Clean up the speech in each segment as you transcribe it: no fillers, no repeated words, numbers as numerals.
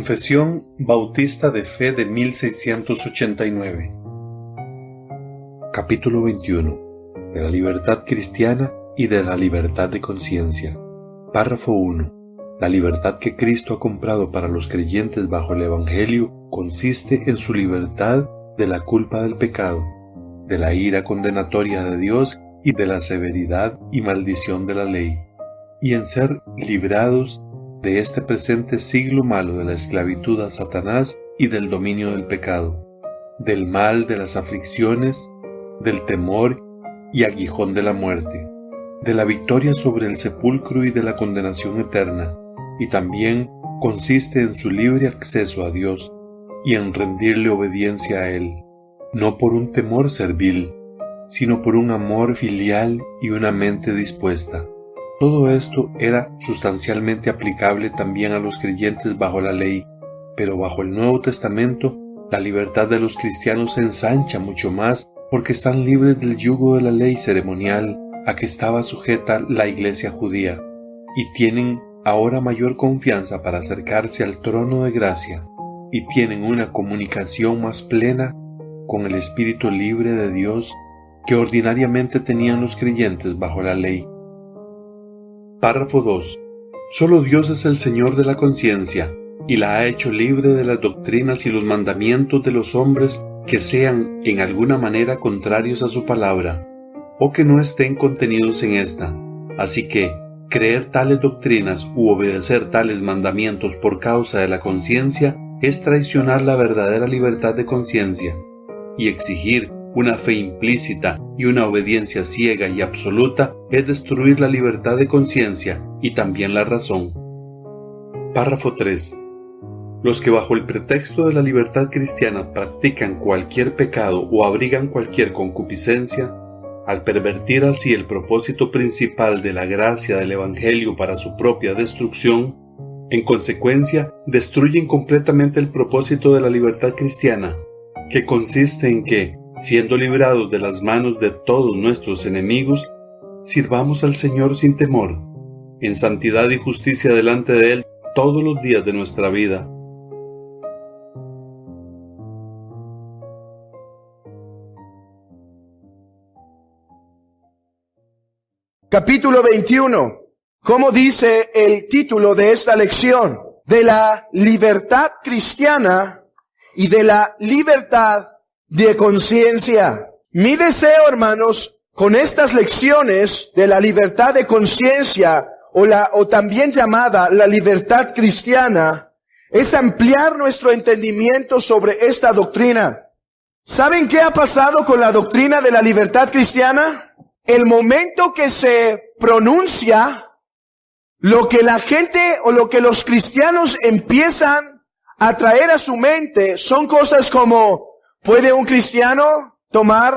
Confesión Bautista de Fe de 1689. Capítulo 21. De la libertad cristiana y de la libertad de conciencia. Párrafo 1. La libertad que Cristo ha comprado para los creyentes bajo el Evangelio consiste en su libertad de la culpa del pecado, de la ira condenatoria de Dios y de la severidad y maldición de la ley, y en ser librados de este presente siglo malo de la esclavitud a Satanás y del dominio del pecado, del mal de las aflicciones, del temor y aguijón de la muerte, de la victoria sobre el sepulcro y de la condenación eterna, y también consiste en su libre acceso a Dios y en rendirle obediencia a Él, no por un temor servil, sino por un amor filial y una mente dispuesta. Todo esto era sustancialmente aplicable también a los creyentes bajo la ley, pero bajo el Nuevo Testamento la libertad de los cristianos se ensancha mucho más porque están libres del yugo de la ley ceremonial a que estaba sujeta la Iglesia judía, y tienen ahora mayor confianza para acercarse al trono de gracia, y tienen una comunicación más plena con el Espíritu libre de Dios que ordinariamente tenían los creyentes bajo la ley. Párrafo 2. Solo Dios es el Señor de la conciencia, y la ha hecho libre de las doctrinas y los mandamientos de los hombres que sean en alguna manera contrarios a su palabra, o que no estén contenidos en esta. Así que, creer tales doctrinas u obedecer tales mandamientos por causa de la conciencia es traicionar la verdadera libertad de conciencia, y exigir una fe implícita y una obediencia ciega y absoluta es destruir la libertad de conciencia y también la razón. Párrafo 3. Los que bajo el pretexto de la libertad cristiana practican cualquier pecado o abrigan cualquier concupiscencia, al pervertir así el propósito principal de la gracia del Evangelio para su propia destrucción, en consecuencia destruyen completamente el propósito de la libertad cristiana, que consiste en que, siendo librados de las manos de todos nuestros enemigos, sirvamos al Señor sin temor, en santidad y justicia delante de Él todos los días de nuestra vida. Capítulo 21. ¿Cómo dice el título de esta lección? De la libertad cristiana y de la libertad de conciencia. Mi deseo, hermanos, con estas lecciones de la libertad de conciencia o también llamada la libertad cristiana, es ampliar nuestro entendimiento sobre esta doctrina. ¿Saben qué ha pasado con la doctrina de la libertad cristiana? El momento que se pronuncia, lo que la gente o lo que los cristianos empiezan a traer a su mente son cosas como: ¿puede un cristiano tomar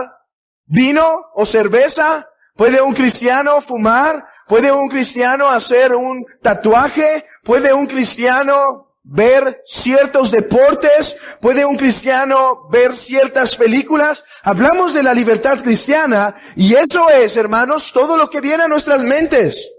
vino o cerveza? ¿Puede un cristiano fumar? ¿Puede un cristiano hacer un tatuaje? ¿Puede un cristiano ver ciertos deportes? ¿Puede un cristiano ver ciertas películas? Hablamos de la libertad cristiana y eso es, hermanos, todo lo que viene a nuestras mentes.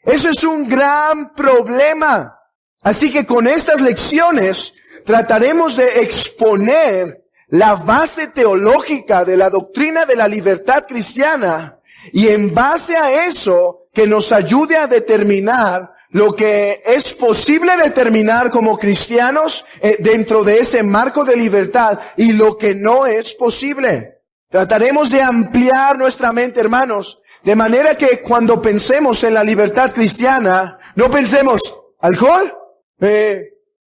Eso es un gran problema. Así que con estas lecciones trataremos de exponer la base teológica de la doctrina de la libertad cristiana y en base a eso que nos ayude a determinar lo que es posible determinar como cristianos dentro de ese marco de libertad y lo que no es posible. Trataremos de ampliar nuestra mente, hermanos, de manera que cuando pensemos en la libertad cristiana, no pensemos alcohol,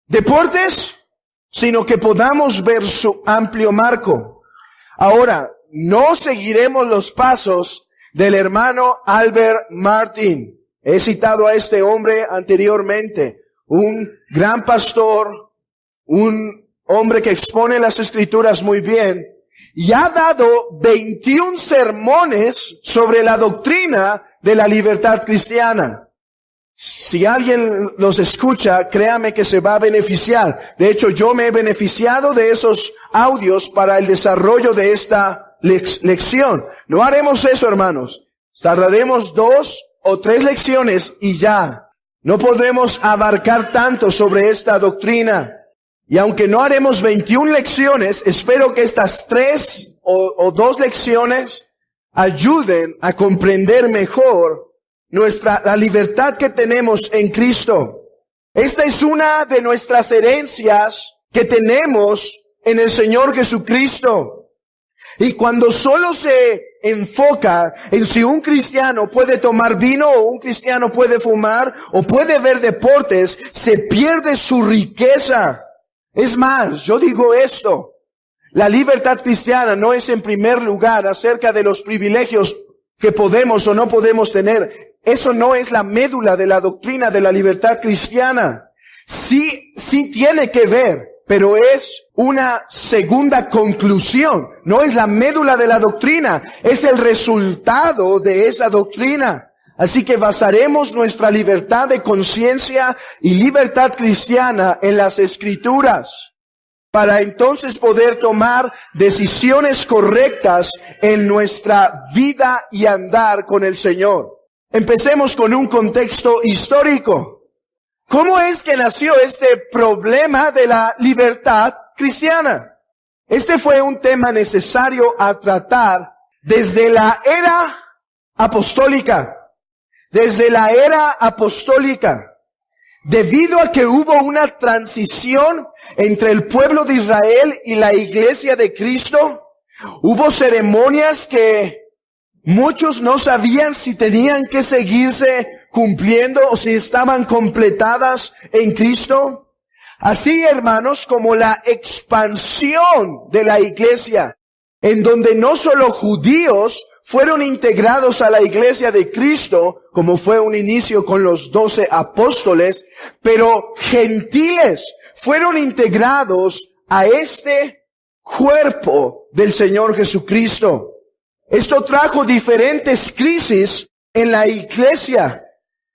deportes, sino que podamos ver su amplio marco. Ahora, no seguiremos los pasos del hermano Albert Martin. He citado a este hombre anteriormente, un gran pastor, un hombre que expone las Escrituras muy bien, y ha dado 21 sermones sobre la doctrina de la libertad cristiana. Si alguien los escucha, créame que se va a beneficiar. De hecho, yo me he beneficiado de esos audios para el desarrollo de esta lección. No haremos eso, hermanos. Tardaremos 2 o 3 lecciones y ya. No podemos abarcar tanto sobre esta doctrina. Y aunque no haremos 21 lecciones, espero que estas 3 o 2 lecciones ayuden a comprender mejor la libertad que tenemos en Cristo. Esta es una de nuestras herencias que tenemos en el Señor Jesucristo. Y cuando solo se enfoca en si un cristiano puede tomar vino o un cristiano puede fumar o puede ver deportes, se pierde su riqueza. Es más, yo digo esto, la libertad cristiana no es en primer lugar acerca de los privilegios que podemos o no podemos tener. Eso no es la médula de la doctrina de la libertad cristiana. Sí tiene que ver, pero es una segunda conclusión. No es la médula de la doctrina, es el resultado de esa doctrina. Así que basaremos nuestra libertad de conciencia y libertad cristiana en las Escrituras, para entonces poder tomar decisiones correctas en nuestra vida y andar con el Señor. Empecemos con un contexto histórico. ¿Cómo es que nació este problema de la libertad cristiana? Este fue un tema necesario a tratar desde la era apostólica. Desde la era apostólica. Debido a que hubo una transición entre el pueblo de Israel y la iglesia de Cristo, hubo ceremonias que muchos no sabían si tenían que seguirse cumpliendo o si estaban completadas en Cristo. Así, hermanos, como la expansión de la iglesia, en donde no solo judíos fueron integrados a la iglesia de Cristo, como fue un inicio con los 12 apóstoles, pero gentiles fueron integrados a este cuerpo del Señor Jesucristo. Esto trajo diferentes crisis en la iglesia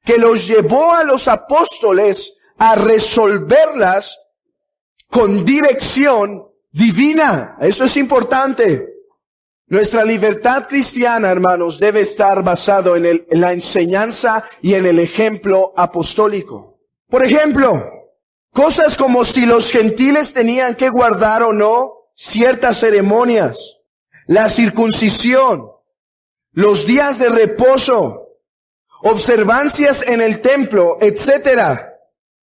que los llevó a los apóstoles a resolverlas con dirección divina. Esto es importante. Nuestra libertad cristiana, hermanos, debe estar basado en la enseñanza y en el ejemplo apostólico. Por ejemplo, cosas como si los gentiles tenían que guardar o no ciertas ceremonias, la circuncisión, los días de reposo, observancias en el templo, etcétera.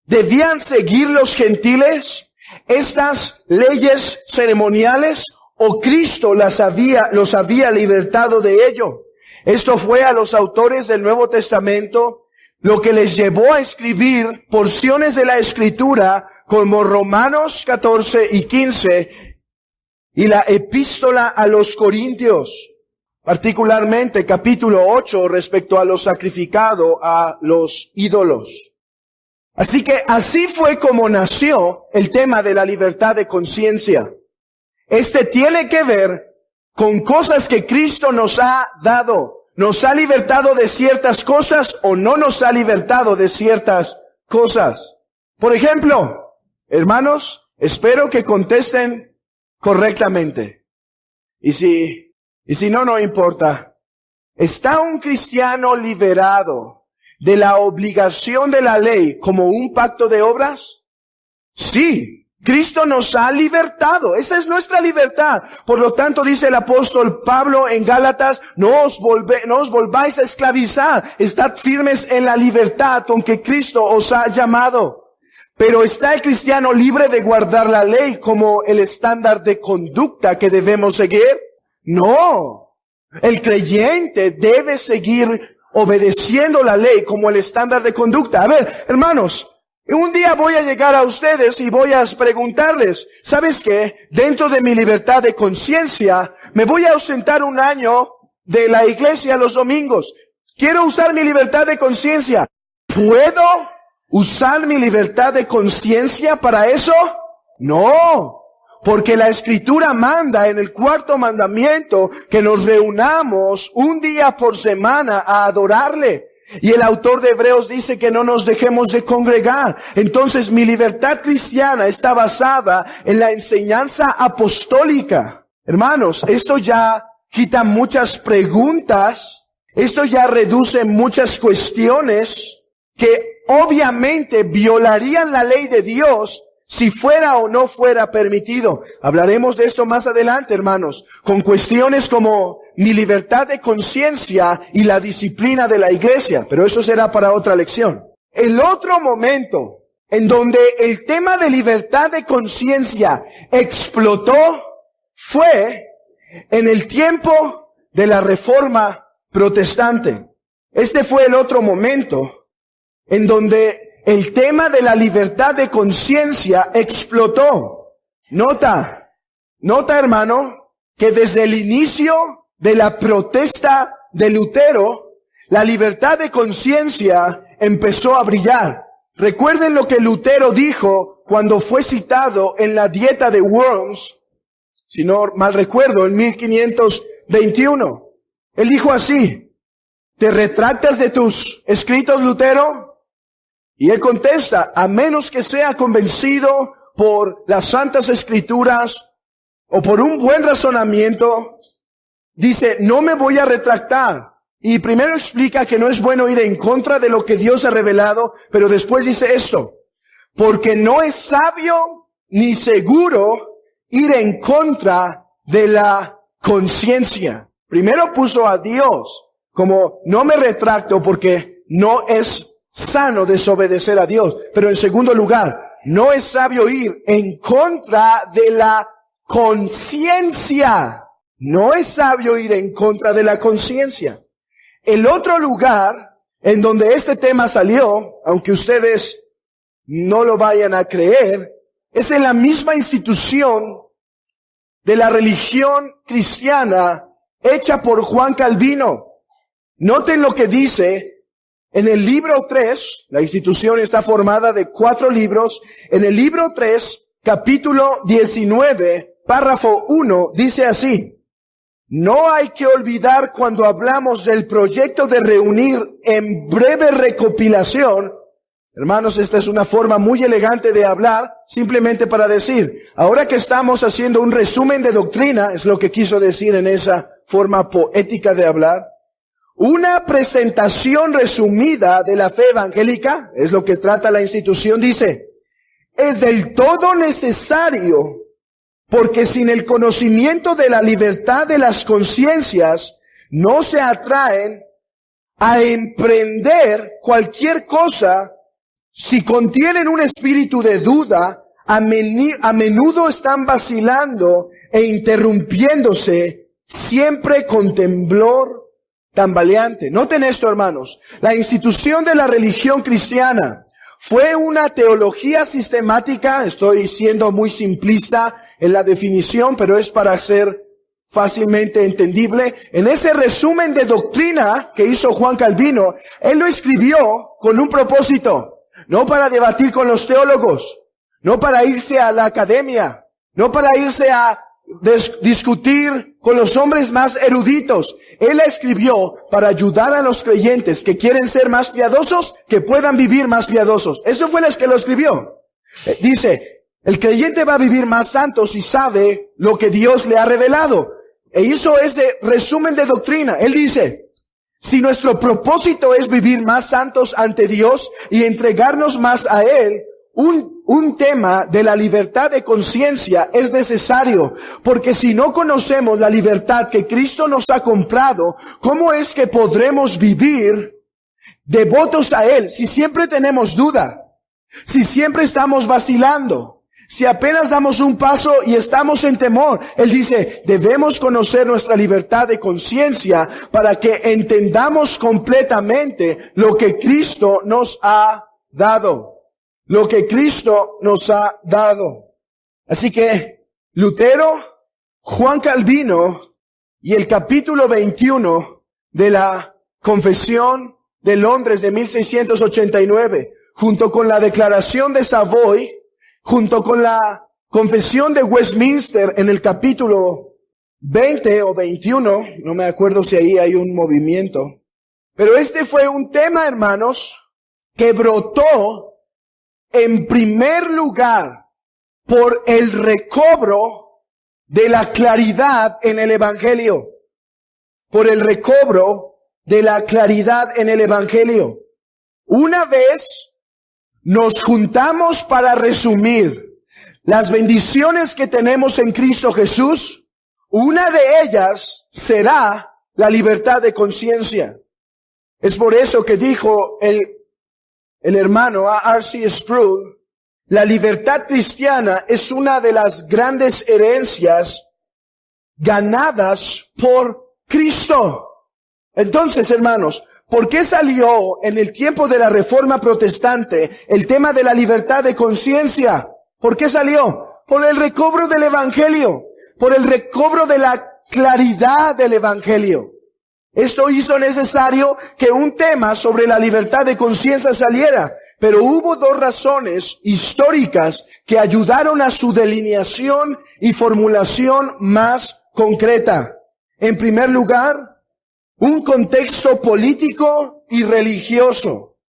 ¿Debían seguir los gentiles estas leyes ceremoniales o Cristo los había libertado de ello? Esto fue a los autores del Nuevo Testamento lo que les llevó a escribir porciones de la Escritura como Romanos 14 y 15 y la epístola a los Corintios, particularmente capítulo 8 respecto a lo sacrificado a los ídolos. Así que así fue como nació el tema de la libertad de conciencia. Este tiene que ver con cosas que Cristo nos ha dado. ¿Nos ha libertado de ciertas cosas o no nos ha libertado de ciertas cosas? Por ejemplo, hermanos, espero que contesten correctamente. Y si no importa. ¿Está un cristiano liberado de la obligación de la ley como un pacto de obras? Sí. Cristo nos ha libertado. Esa es nuestra libertad. Por lo tanto, dice el apóstol Pablo en Gálatas, no os volváis a esclavizar. Estad firmes en la libertad con que Cristo os ha llamado. Pero ¿está el cristiano libre de guardar la ley como el estándar de conducta que debemos seguir? No. El creyente debe seguir obedeciendo la ley como el estándar de conducta. A ver, hermanos, un día voy a llegar a ustedes y voy a preguntarles, ¿sabes qué? Dentro de mi libertad de conciencia, me voy a ausentar un año de la iglesia los domingos. Quiero usar mi libertad de conciencia. ¿Puedo usar mi libertad de conciencia para eso? No. Porque la Escritura manda en el 4º mandamiento que nos reunamos un día por semana a adorarle. Y el autor de Hebreos dice que no nos dejemos de congregar. Entonces mi libertad cristiana está basada en la enseñanza apostólica. Hermanos, esto ya quita muchas preguntas. Esto ya reduce muchas cuestiones que obviamente violarían la ley de Dios si fuera o no fuera permitido. Hablaremos de esto más adelante, hermanos, con cuestiones como mi libertad de conciencia y la disciplina de la iglesia, pero eso será para otra lección. El otro momento en donde el tema de libertad de conciencia explotó fue en el tiempo de la Reforma Protestante. Este fue el otro momento en donde el tema de la libertad de conciencia explotó. Nota hermano, que desde el inicio de la protesta de Lutero, la libertad de conciencia empezó a brillar. Recuerden lo que Lutero dijo cuando fue citado en la Dieta de Worms, si no mal recuerdo, en 1521. Él dijo así: ¿te retractas de tus escritos, Lutero? Y él contesta: a menos que sea convencido por las Santas Escrituras o por un buen razonamiento, dice, no me voy a retractar. Y primero explica que no es bueno ir en contra de lo que Dios ha revelado, pero después dice esto: porque no es sabio ni seguro ir en contra de la conciencia. Primero puso a Dios como no me retracto porque no es sano desobedecer a Dios. Pero en segundo lugar, no es sabio ir en contra de la conciencia. No es sabio ir en contra de la conciencia. El otro lugar en donde este tema salió, aunque ustedes no lo vayan a creer, es en la misma institución de la religión cristiana hecha por Juan Calvino. Noten lo que dice en el libro 3, la institución está formada de 4 libros, en el libro 3, capítulo 19, párrafo 1, dice así: no hay que olvidar cuando hablamos del proyecto de reunir en breve recopilación. Hermanos, esta es una forma muy elegante de hablar, simplemente para decir, ahora que estamos haciendo un resumen de doctrina, es lo que quiso decir en esa forma poética de hablar, una presentación resumida de la fe evangélica, es lo que trata la institución, dice, es del todo necesario, porque sin el conocimiento de la libertad de las conciencias, no se atraen a emprender cualquier cosa. Si contienen un espíritu de duda, a menudo están vacilando e interrumpiéndose, siempre con temblor tambaleante. Noten esto, hermanos. La institución de la religión cristiana fue una teología sistemática. Estoy siendo muy simplista en la definición, pero es para ser fácilmente entendible. En ese resumen de doctrina que hizo Juan Calvino, él lo escribió con un propósito. No para debatir con los teólogos, no para irse a la academia, no para irse a discutir con los hombres más eruditos. Él la escribió para ayudar a los creyentes que quieren ser más piadosos, que puedan vivir más piadosos. Eso fue el que lo escribió. Dice, el creyente va a vivir más santo si sabe lo que Dios le ha revelado. E hizo ese resumen de doctrina. Él dice, si nuestro propósito es vivir más santos ante Dios y entregarnos más a Él, un tema de la libertad de conciencia es necesario, porque si no conocemos la libertad que Cristo nos ha comprado, ¿cómo es que podremos vivir devotos a Él si siempre tenemos duda? Si siempre estamos vacilando, si apenas damos un paso y estamos en temor. Él dice, debemos conocer nuestra libertad de conciencia para que entendamos completamente lo que Cristo nos ha dado. Lo que Cristo nos ha dado. Así que Lutero, Juan Calvino y el capítulo 21 de la Confesión de Londres de 1689, junto con la Declaración de Savoy, junto con la Confesión de Westminster en el capítulo 20 o 21, no me acuerdo si ahí hay un movimiento, pero este fue un tema, hermanos, que brotó en primer lugar por el recobro de la claridad en el Evangelio. Por el recobro de la claridad en el Evangelio. Una vez nos juntamos para resumir las bendiciones que tenemos en Cristo Jesús, una de ellas será la libertad de conciencia. Es por eso que dijo el hermano R.C. Sproul, la libertad cristiana es una de las grandes herencias ganadas por Cristo. Entonces, hermanos, ¿por qué salió en el tiempo de la Reforma Protestante el tema de la libertad de conciencia? ¿Por qué salió? Por el recobro del Evangelio, por el recobro de la claridad del Evangelio. Esto hizo necesario que un tema sobre la libertad de conciencia saliera, pero hubo dos razones históricas que ayudaron a su delineación y formulación más concreta. En primer lugar, un contexto político y religioso.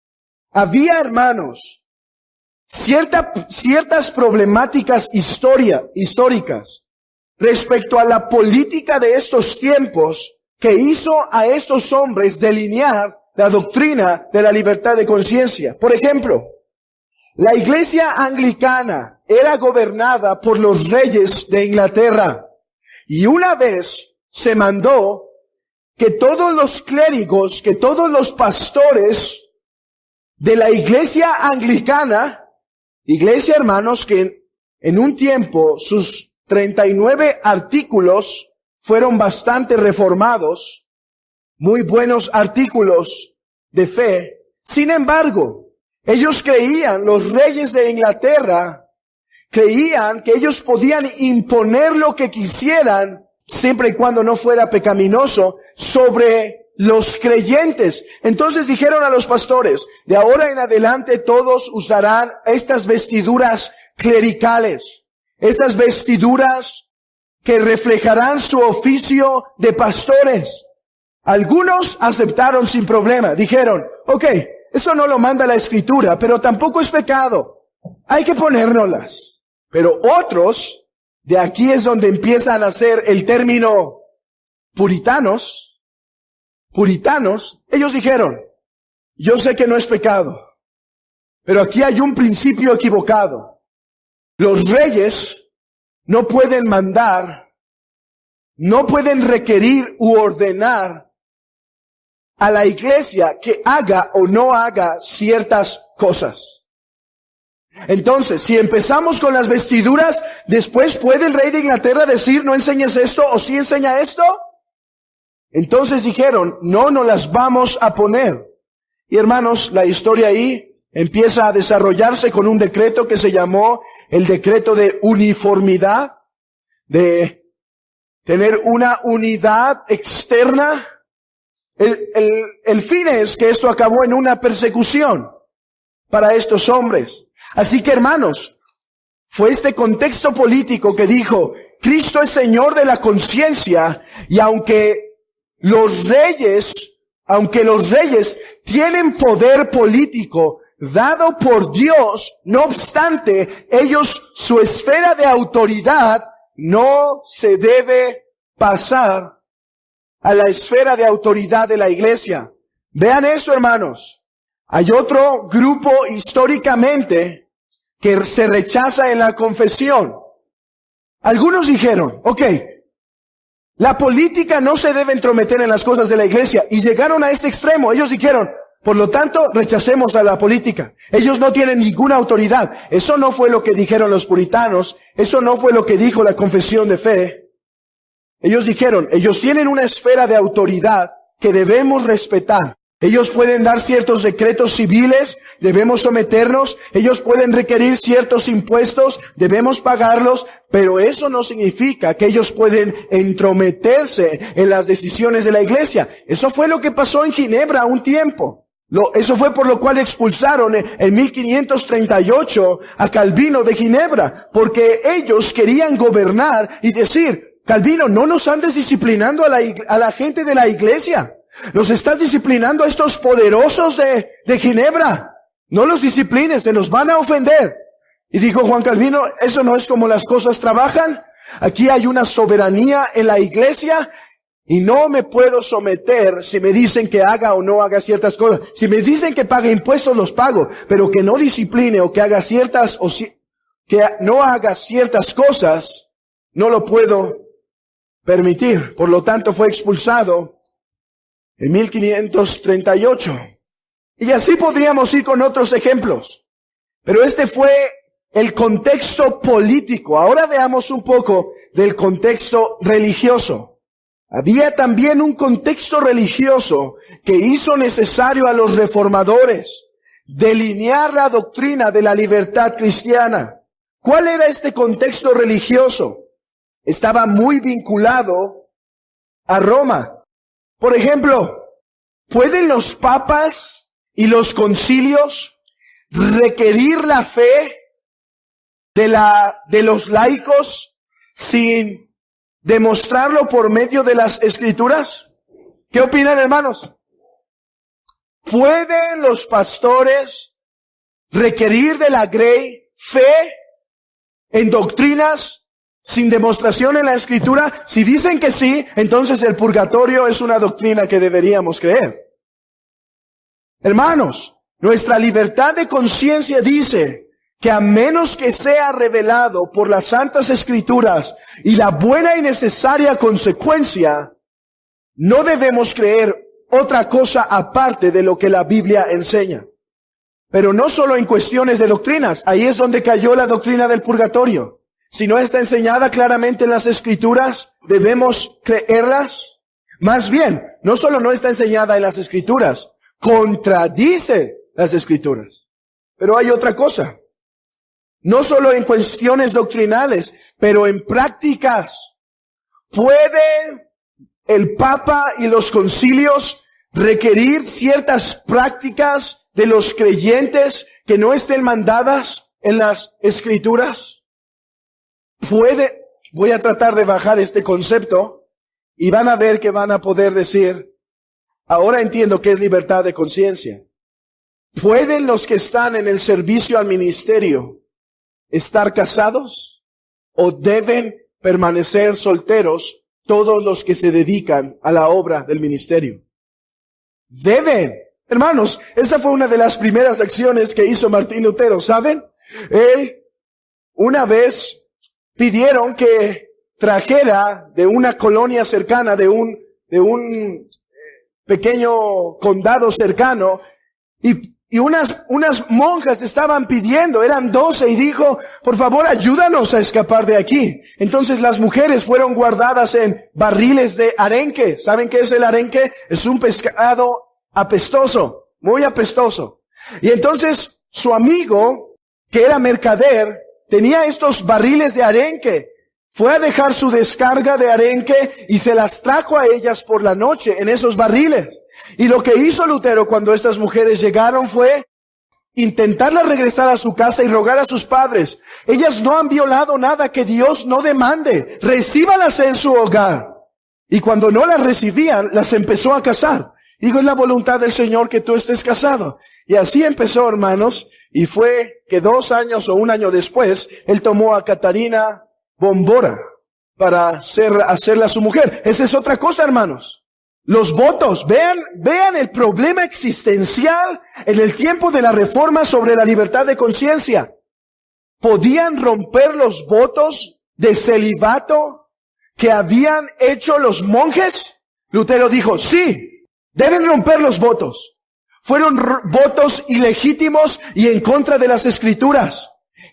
Había, hermanos, ciertas problemáticas históricas respecto a la política de estos tiempos que hizo a estos hombres delinear la doctrina de la libertad de conciencia. Por ejemplo, la iglesia anglicana era gobernada por los reyes de Inglaterra y una vez se mandó que todos los clérigos, que todos los pastores de la iglesia anglicana, iglesia, hermanos, que en un tiempo sus 39 artículos fueron bastante reformados, muy buenos artículos de fe. Sin embargo, ellos creían, los reyes de Inglaterra, creían que ellos podían imponer lo que quisieran, siempre y cuando no fuera pecaminoso, sobre los creyentes. Entonces dijeron a los pastores, de ahora en adelante todos usarán estas vestiduras clericales, estas vestiduras que reflejarán su oficio de pastores. Algunos aceptaron sin problema. Dijeron, ok, eso no lo manda la Escritura, pero tampoco es pecado. Hay que ponérnoslas. Pero otros, de aquí es donde empiezan a hacer el término puritanos, ellos dijeron, yo sé que no es pecado, pero aquí hay un principio equivocado. Los reyes no pueden mandar, no pueden requerir u ordenar a la iglesia que haga o no haga ciertas cosas. Entonces, si empezamos con las vestiduras, después ¿puede el rey de Inglaterra decir no enseñes esto o sí enseña esto? Entonces dijeron, no las vamos a poner. Y hermanos, la historia ahí empieza a desarrollarse con un decreto que se llamó el decreto de uniformidad, de tener una unidad externa. El fin es que esto acabó en una persecución para estos hombres. Así que, hermanos, fue este contexto político que dijo, Cristo es Señor de la conciencia, y aunque los reyes tienen poder político dado por Dios, no obstante, su esfera de autoridad no se debe pasar a la esfera de autoridad de la iglesia. Vean eso, hermanos. Hay otro grupo históricamente que se rechaza en la confesión. Algunos dijeron, ok, la política no se debe entrometer en las cosas de la iglesia, y llegaron a este extremo. Ellos dijeron, por lo tanto, rechacemos a la política. Ellos no tienen ninguna autoridad. Eso no fue lo que dijeron los puritanos. Eso no fue lo que dijo la confesión de fe. Ellos dijeron, ellos tienen una esfera de autoridad que debemos respetar. Ellos pueden dar ciertos decretos civiles, debemos someternos. Ellos pueden requerir ciertos impuestos, debemos pagarlos. Pero eso no significa que ellos pueden entrometerse en las decisiones de la iglesia. Eso fue lo que pasó en Ginebra un tiempo. Eso fue por lo cual expulsaron en 1538 a Calvino de Ginebra, porque ellos querían gobernar y decir, Calvino, no nos andes disciplinando a la gente de la iglesia. Los estás disciplinando a estos poderosos de Ginebra. No los disciplines, se los van a ofender. Y dijo Juan Calvino, eso no es como las cosas trabajan. Aquí hay una soberanía en la iglesia y no me puedo someter si me dicen que haga o no haga ciertas cosas. Si me dicen que pague impuestos, los pago, pero que no discipline o que haga ciertas que no haga ciertas cosas, no lo puedo permitir. Por lo tanto, fue expulsado en 1538. Y así podríamos ir con otros ejemplos. Pero este fue el contexto político. Ahora veamos un poco del contexto religioso. Había también un contexto religioso que hizo necesario a los reformadores delinear la doctrina de la libertad cristiana. ¿Cuál era este contexto religioso? Estaba muy vinculado a Roma. Por ejemplo, ¿pueden los papas y los concilios requerir la fe de los laicos sin demostrarlo por medio de las Escrituras? ¿Qué opinan, hermanos? ¿Pueden los pastores requerir de la grey fe en doctrinas sin demostración en la Escritura? Si dicen que sí, entonces el purgatorio es una doctrina que deberíamos creer. Hermanos, nuestra libertad de conciencia dice que a menos que sea revelado por las Santas Escrituras y la buena y necesaria consecuencia, no debemos creer otra cosa aparte de lo que la Biblia enseña. Pero no solo en cuestiones de doctrinas, ahí es donde cayó la doctrina del purgatorio. Si no está enseñada claramente en las Escrituras, ¿debemos creerlas? Más bien, no solo no está enseñada en las Escrituras, contradice las Escrituras. Pero hay otra cosa. No solo en cuestiones doctrinales, pero en prácticas. ¿Puede el Papa y los concilios requerir ciertas prácticas de los creyentes que no estén mandadas en las Escrituras? Voy a tratar de bajar este concepto y van a ver que van a poder decir, ahora entiendo qué es libertad de conciencia. ¿Pueden los que están en el servicio al ministerio estar casados o deben permanecer solteros todos los que se dedican a la obra del ministerio? Deben. Hermanos, esa fue una de las primeras acciones que hizo Martín Lutero, ¿saben? Él una vez pidieron que trajera de una colonia cercana, de un pequeño condado cercano, y unas monjas estaban pidiendo, eran 12, y dijo, por favor, ayúdanos a escapar de aquí. Entonces las mujeres fueron guardadas en barriles de arenque. ¿Saben qué es el arenque? Es un pescado apestoso, muy apestoso. Y entonces su amigo, que era mercader, tenía estos barriles de arenque. Fue a dejar su descarga de arenque y se las trajo a ellas por la noche en esos barriles. Y lo que hizo Lutero cuando estas mujeres llegaron fue intentarlas regresar a su casa y rogar a sus padres. Ellas no han violado nada que Dios no demande. Recíbalas en su hogar. Y cuando no las recibían, las empezó a casar. Digo, es la voluntad del Señor que tú estés casado. Y así empezó, hermanos, y fue que 2 años o 1 año después, él tomó a Catarina Bombora para hacerla su mujer. Esa es otra cosa, hermanos. Los votos, vean el problema existencial en el tiempo de la Reforma sobre la libertad de conciencia. ¿Podían romper los votos de celibato que habían hecho los monjes? Lutero dijo, sí, deben romper los votos. Fueron votos ilegítimos y en contra de las Escrituras.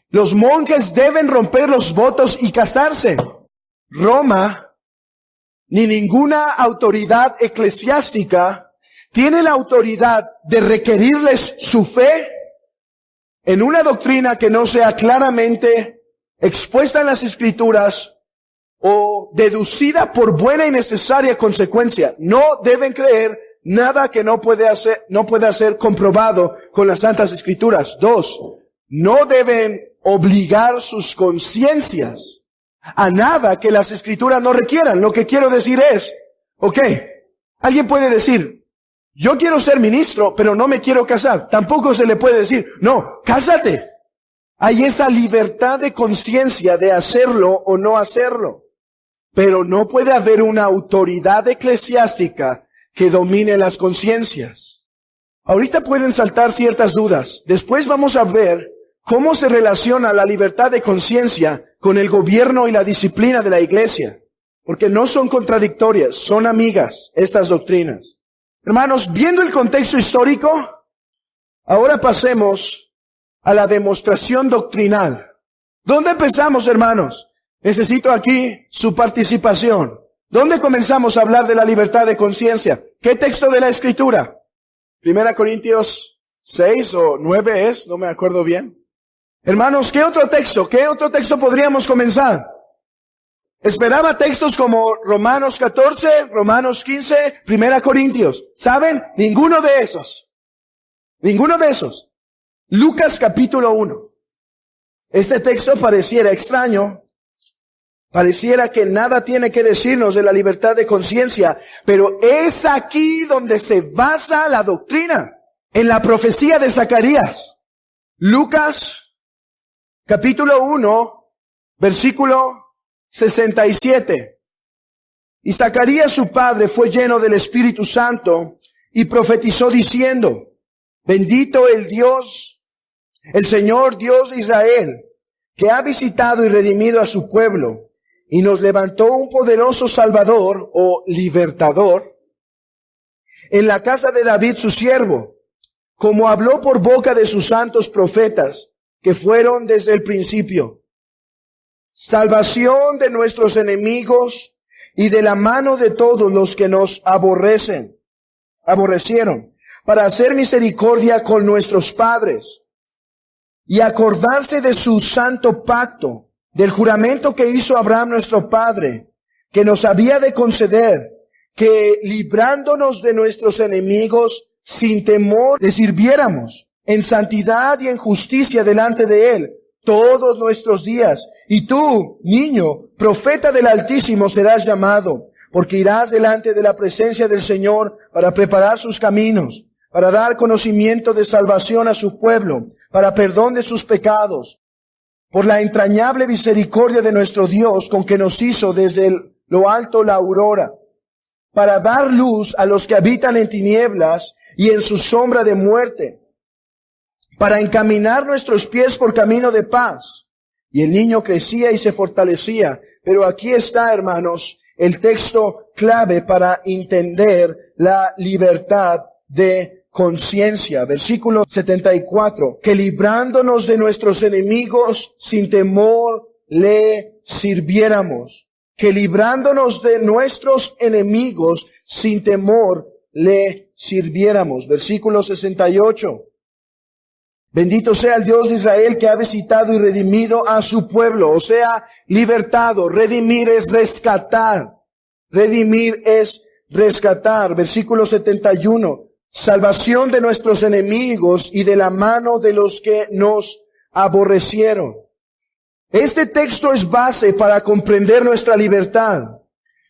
Los monjes deben romper los votos y casarse. Roma, ni ninguna autoridad eclesiástica tiene la autoridad de requerirles su fe en una doctrina que no sea claramente expuesta en las Escrituras o deducida por buena y necesaria consecuencia. No deben creer nada que no pueda ser comprobado con las Santas Escrituras. 2, no deben obligar sus conciencias a nada que las Escrituras no requieran. Lo que quiero decir es, alguien puede decir, yo quiero ser ministro, pero no me quiero casar. Tampoco se le puede decir, no, cásate. Hay esa libertad de conciencia de hacerlo o no hacerlo. Pero no puede haber una autoridad eclesiástica que domine las conciencias. Ahorita pueden saltar ciertas dudas. Después vamos a ver ¿cómo se relaciona la libertad de conciencia con el gobierno y la disciplina de la iglesia? Porque no son contradictorias, son amigas estas doctrinas. Hermanos, viendo el contexto histórico, ahora pasemos a la demostración doctrinal. ¿Dónde empezamos, hermanos? Necesito aquí su participación. ¿Dónde comenzamos a hablar de la libertad de conciencia? ¿Qué texto de la Escritura? 1 Corintios 6 o 9 es, no me acuerdo bien. Hermanos, ¿qué otro texto podríamos comenzar? Esperaba textos como Romanos 14, Romanos 15, 1 Corintios. ¿Saben? Ninguno de esos. Lucas capítulo 1. Este texto pareciera extraño. Pareciera que nada tiene que decirnos de la libertad de conciencia, pero es aquí donde se basa la doctrina, en la profecía de Zacarías. Lucas capítulo 1, versículo 67. Y Zacarías su padre fue lleno del Espíritu Santo y profetizó diciendo, bendito el Dios, el Señor Dios de Israel, que ha visitado y redimido a su pueblo, y nos levantó un poderoso Salvador o libertador en la casa de David su siervo, como habló por boca de sus santos profetas, que fueron desde el principio. Salvación de nuestros enemigos y de la mano de todos los que nos aborrecieron, para hacer misericordia con nuestros padres y acordarse de su santo pacto, del juramento que hizo Abraham nuestro padre, que nos había de conceder, que librándonos de nuestros enemigos, sin temor le sirviéramos en santidad y en justicia delante de él todos nuestros días. Y tú, niño, profeta del Altísimo serás llamado, porque irás delante de la presencia del Señor para preparar sus caminos, para dar conocimiento de salvación a su pueblo, para perdón de sus pecados, por la entrañable misericordia de nuestro Dios, con que nos hizo desde lo alto la aurora, para dar luz a los que habitan en tinieblas y en su sombra de muerte, para encaminar nuestros pies por camino de paz. Y el niño crecía y se fortalecía. Pero aquí está, hermanos, el texto clave para entender la libertad de conciencia. Versículo 74. Que librándonos de nuestros enemigos, sin temor le sirviéramos. Que librándonos de nuestros enemigos, sin temor le sirviéramos. Versículo 68. Bendito sea el Dios de Israel, que ha visitado y redimido a su pueblo. O sea, libertado. Redimir es rescatar. Redimir es rescatar. Versículo 71. Salvación de nuestros enemigos y de la mano de los que nos aborrecieron. Este texto es base para comprender nuestra libertad.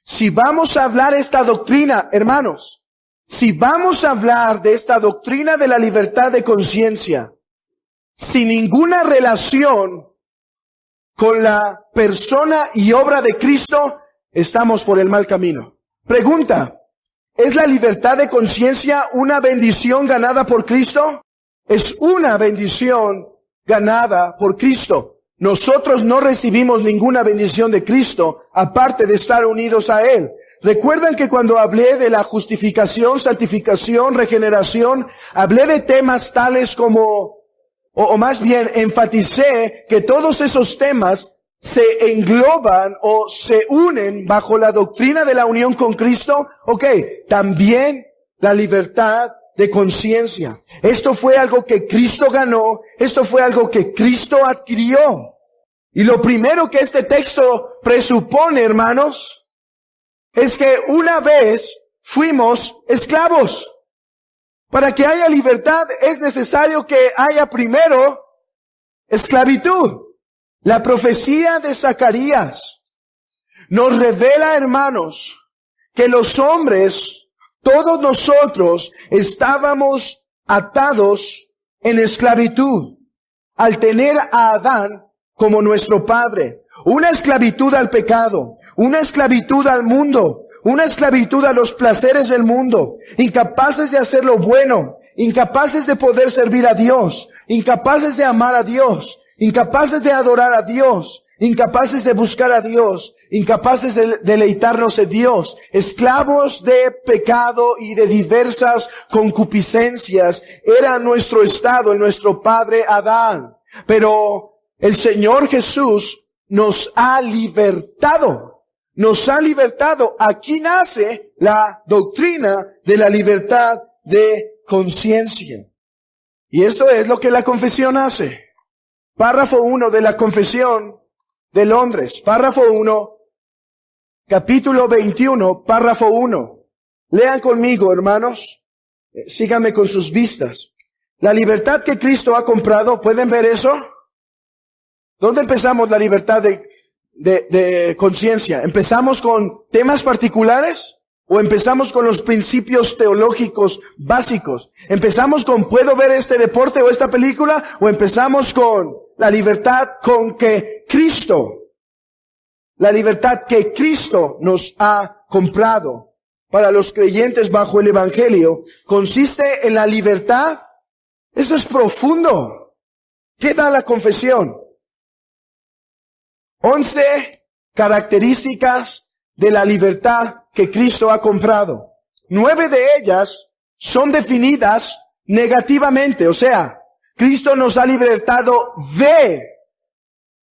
Si vamos a hablar esta doctrina, hermanos, si vamos a hablar de esta doctrina de la libertad de conciencia, sin ninguna relación con la persona y obra de Cristo, estamos por el mal camino. Pregunta, ¿es la libertad de conciencia una bendición ganada por Cristo? Es una bendición ganada por Cristo. Nosotros no recibimos ninguna bendición de Cristo, aparte de estar unidos a Él. Recuerdan que cuando hablé de la justificación, santificación, regeneración, hablé de temas tales como, o más bien enfaticé que todos esos temas se engloban o se unen bajo la doctrina de la unión con Cristo. También la libertad de conciencia. Esto fue algo que Cristo ganó, esto fue algo que Cristo adquirió. Y lo primero que este texto presupone, hermanos, es que una vez fuimos esclavos. Para que haya libertad es necesario que haya primero esclavitud. La profecía de Zacarías nos revela, hermanos, que los hombres, todos nosotros, estábamos atados en esclavitud al tener a Adán como nuestro padre. Una esclavitud al pecado, una esclavitud al mundo, una esclavitud a los placeres del mundo, incapaces de hacer lo bueno, incapaces de poder servir a Dios, incapaces de amar a Dios, incapaces de adorar a Dios, incapaces de buscar a Dios, incapaces de deleitarnos en Dios, esclavos de pecado y de diversas concupiscencias. Era nuestro estado en nuestro padre Adán. Pero el Señor Jesús nos ha libertado. Nos ha libertado. Aquí nace la doctrina de la libertad de conciencia. Y esto es lo que la confesión hace. Párrafo 1 de la Confesión de Londres. Párrafo 1, capítulo 21, párrafo 1. Lean conmigo, hermanos. Síganme con sus vistas. La libertad que Cristo ha comprado, ¿pueden ver eso? ¿Dónde empezamos la libertad de conciencia? ¿Empezamos con temas particulares? ¿O empezamos con los principios teológicos básicos? ¿Empezamos con ¿puedo ver este deporte o esta película? ¿O empezamos con la libertad con que la libertad que Cristo nos ha comprado para los creyentes bajo el Evangelio, consiste en la libertad? Eso es profundo. ¿Qué da la confesión? 11 características de la libertad que Cristo ha comprado. 9 de ellas son definidas negativamente, o sea, Cristo nos ha libertado de.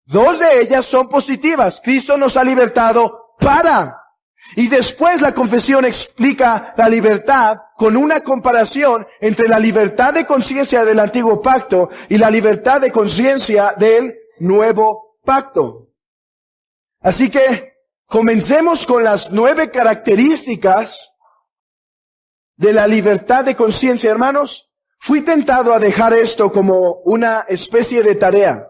2 de ellas son positivas. Cristo nos ha libertado para. Y después la confesión explica la libertad con una comparación entre la libertad de conciencia del antiguo pacto y la libertad de conciencia del nuevo pacto. Así que comencemos con las 9 características de la libertad de conciencia. Hermanos, fui tentado a dejar esto como una especie de tarea,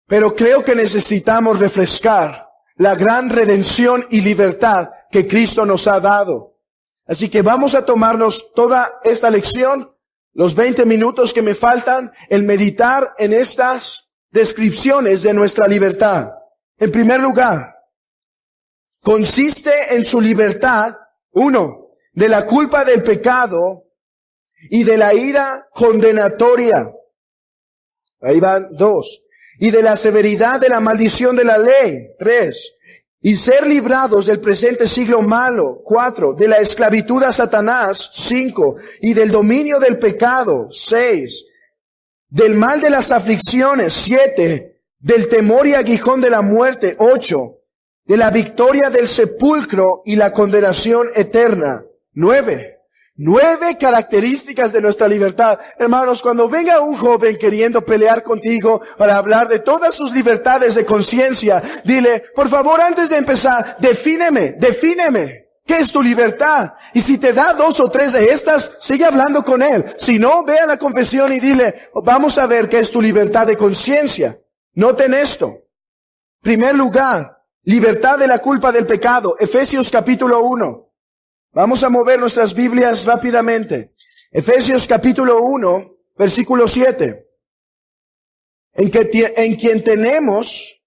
pero creo que necesitamos refrescar la gran redención y libertad que Cristo nos ha dado. Así que vamos a tomarnos toda esta lección, los 20 minutos que me faltan, el meditar en estas descripciones de nuestra libertad. En primer lugar, consiste en su libertad, 1, de la culpa del pecado y de la ira condenatoria. Ahí van 2. Y de la severidad de la maldición de la ley, 3. Y ser librados del presente siglo malo, 4. De la esclavitud a Satanás, 5. Y del dominio del pecado, 6. Del mal de las aflicciones, 7. Del temor y aguijón de la muerte, 8. De la victoria del sepulcro y la condenación eterna, 9. 9 características de nuestra libertad. Hermanos, cuando venga un joven queriendo pelear contigo para hablar de todas sus libertades de conciencia, dile, por favor, antes de empezar, defíneme. ¿Qué es tu libertad? Y si te da 2 o 3 de estas, sigue hablando con él. Si no, ve a la confesión y dile, vamos a ver qué es tu libertad de conciencia. Noten esto. Primer lugar, libertad de la culpa del pecado. Efesios capítulo 1. Vamos a mover nuestras Biblias rápidamente. Efesios capítulo 1, versículo 7. En quien tenemos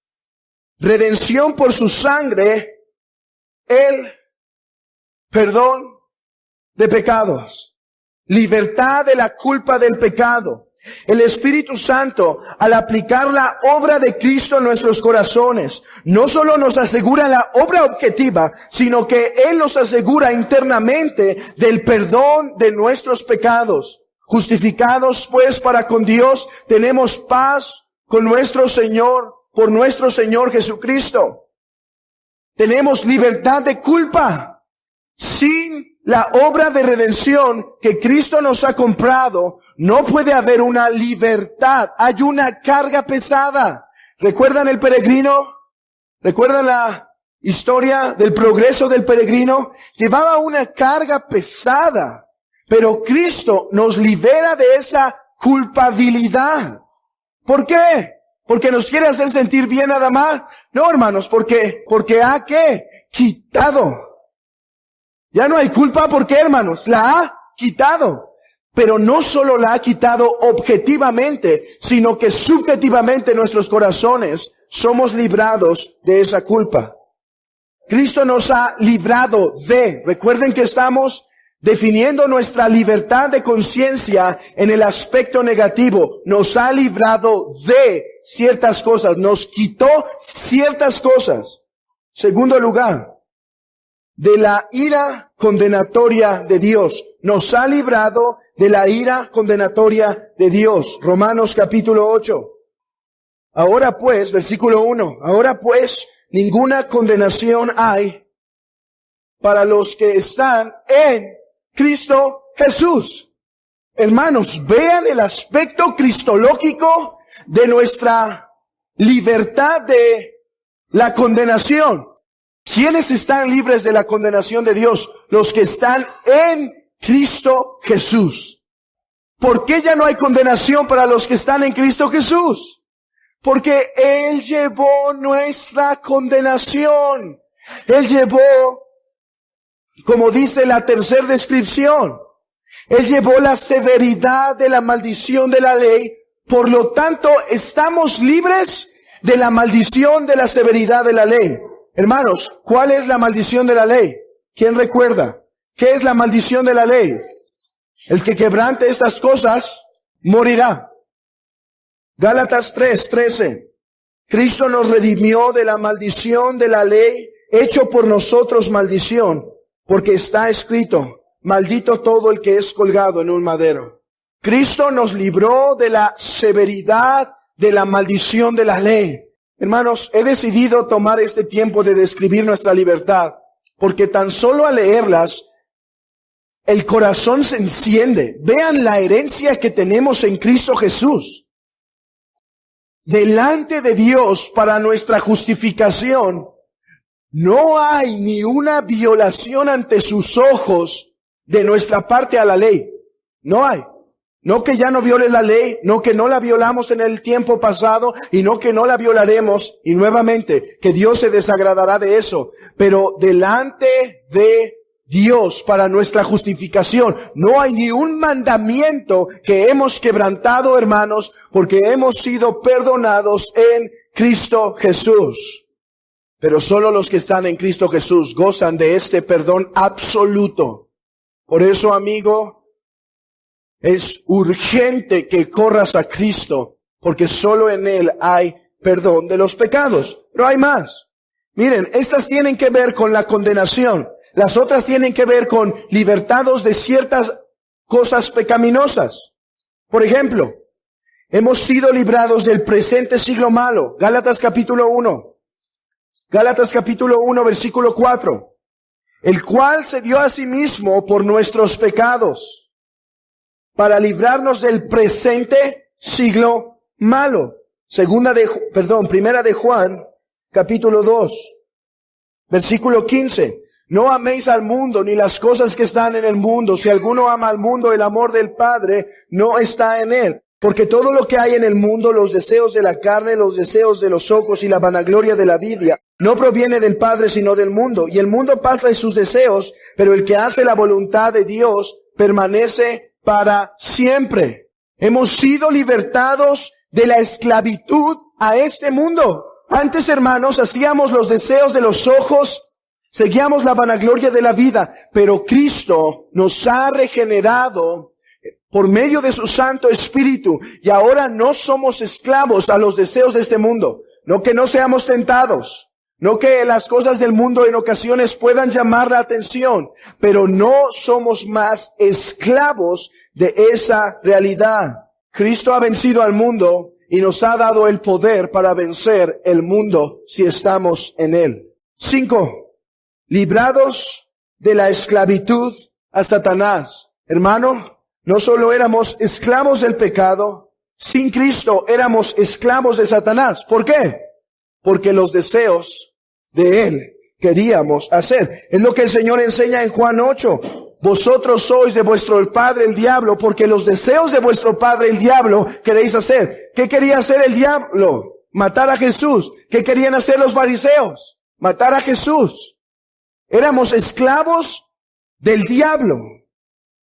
redención por su sangre, el perdón de pecados. Libertad de la culpa del pecado. El Espíritu Santo, al aplicar la obra de Cristo en nuestros corazones, no solo nos asegura la obra objetiva, sino que Él nos asegura internamente del perdón de nuestros pecados. Justificados pues para con Dios, tenemos paz con nuestro Señor, por nuestro Señor Jesucristo. Tenemos libertad de culpa. Sin la obra de redención que Cristo nos ha comprado, no puede haber una libertad. Hay una carga pesada. ¿Recuerdan el peregrino? ¿Recuerdan la historia del progreso del peregrino? Llevaba una carga pesada, pero Cristo nos libera de esa culpabilidad. ¿Por qué? ¿Porque nos quiere hacer sentir bien nada más? No, hermanos, porque ha ¿qué? Quitado. Ya no hay culpa, ¿por qué, hermanos? La ha quitado. Pero no solo la ha quitado objetivamente, sino que subjetivamente en nuestros corazones somos librados de esa culpa. Cristo nos ha librado de. Recuerden que estamos definiendo nuestra libertad de conciencia en el aspecto negativo. Nos ha librado de ciertas cosas. Nos quitó ciertas cosas. Segundo lugar, de la ira condenatoria de Dios. Nos ha librado de la ira condenatoria de Dios. Romanos capítulo 8. Ahora pues, versículo 1. Ahora pues, ninguna condenación hay para los que están en Cristo Jesús. Hermanos, vean el aspecto cristológico de nuestra libertad de la condenación. ¿Quiénes están libres de la condenación de Dios? Los que están en Cristo Jesús. ¿Por qué ya no hay condenación para los que están en Cristo Jesús? Porque Él llevó nuestra condenación. Él llevó, como dice la tercera descripción, Él llevó la severidad de la maldición de la ley. Por lo tanto, estamos libres de la maldición de la severidad de la ley. Hermanos, ¿cuál es la maldición de la ley? ¿Quién recuerda? ¿Qué es la maldición de la ley? El que quebrante estas cosas morirá. Gálatas 3:13. Cristo nos redimió de la maldición de la ley, hecho por nosotros maldición, porque está escrito, maldito todo el que es colgado en un madero. Cristo nos libró de la severidad de la maldición de la ley. Hermanos, he decidido tomar este tiempo de describir nuestra libertad, porque tan solo al leerlas, el corazón se enciende. Vean la herencia que tenemos en Cristo Jesús. Delante de Dios para nuestra justificación, no hay ni una violación ante sus ojos de nuestra parte a la ley. No hay. No que ya no viole la ley, no que no la violamos en el tiempo pasado y no que no la violaremos. Y nuevamente, que Dios se desagradará de eso. Pero delante de Dios para nuestra justificación no hay ni un mandamiento que hemos quebrantado, hermanos, porque hemos sido perdonados en Cristo Jesús. Pero solo los que están en Cristo Jesús gozan de este perdón absoluto. Por eso, amigo, es urgente que corras a Cristo, porque solo en Él hay perdón de los pecados. Pero hay más. Miren, estas tienen que ver con la condenación. Las otras tienen que ver con libertados de ciertas cosas pecaminosas. Por ejemplo, hemos sido librados del presente siglo malo. Gálatas capítulo 1. Gálatas capítulo 1, versículo 4. El cual se dio a sí mismo por nuestros pecados, para librarnos del presente siglo malo. Primera de Juan, capítulo 2, versículo 15. No améis al mundo ni las cosas que están en el mundo. Si alguno ama al mundo, el amor del Padre no está en él. Porque todo lo que hay en el mundo, los deseos de la carne, los deseos de los ojos y la vanagloria de la vida, no proviene del Padre sino del mundo. Y el mundo pasa en sus deseos, pero el que hace la voluntad de Dios permanece para siempre. Hemos sido libertados de la esclavitud a este mundo. Antes, hermanos, hacíamos los deseos de los ojos, seguíamos la vanagloria de la vida, pero Cristo nos ha regenerado por medio de su Santo Espíritu y ahora no somos esclavos a los deseos de este mundo. No que no seamos tentados, no que las cosas del mundo en ocasiones puedan llamar la atención, pero no somos más esclavos de esa realidad. Cristo ha vencido al mundo y nos ha dado el poder para vencer el mundo si estamos en Él. 5. Librados de la esclavitud a Satanás. Hermano, no solo éramos esclavos del pecado, sin Cristo éramos esclavos de Satanás. ¿Por qué? Porque los deseos de Él queríamos hacer. Es lo que el Señor enseña en Juan 8. Vosotros sois de vuestro padre el diablo, porque los deseos de vuestro padre el diablo queréis hacer. ¿Qué quería hacer el diablo? Matar a Jesús. ¿Qué querían hacer los fariseos? Matar a Jesús. Éramos esclavos del diablo,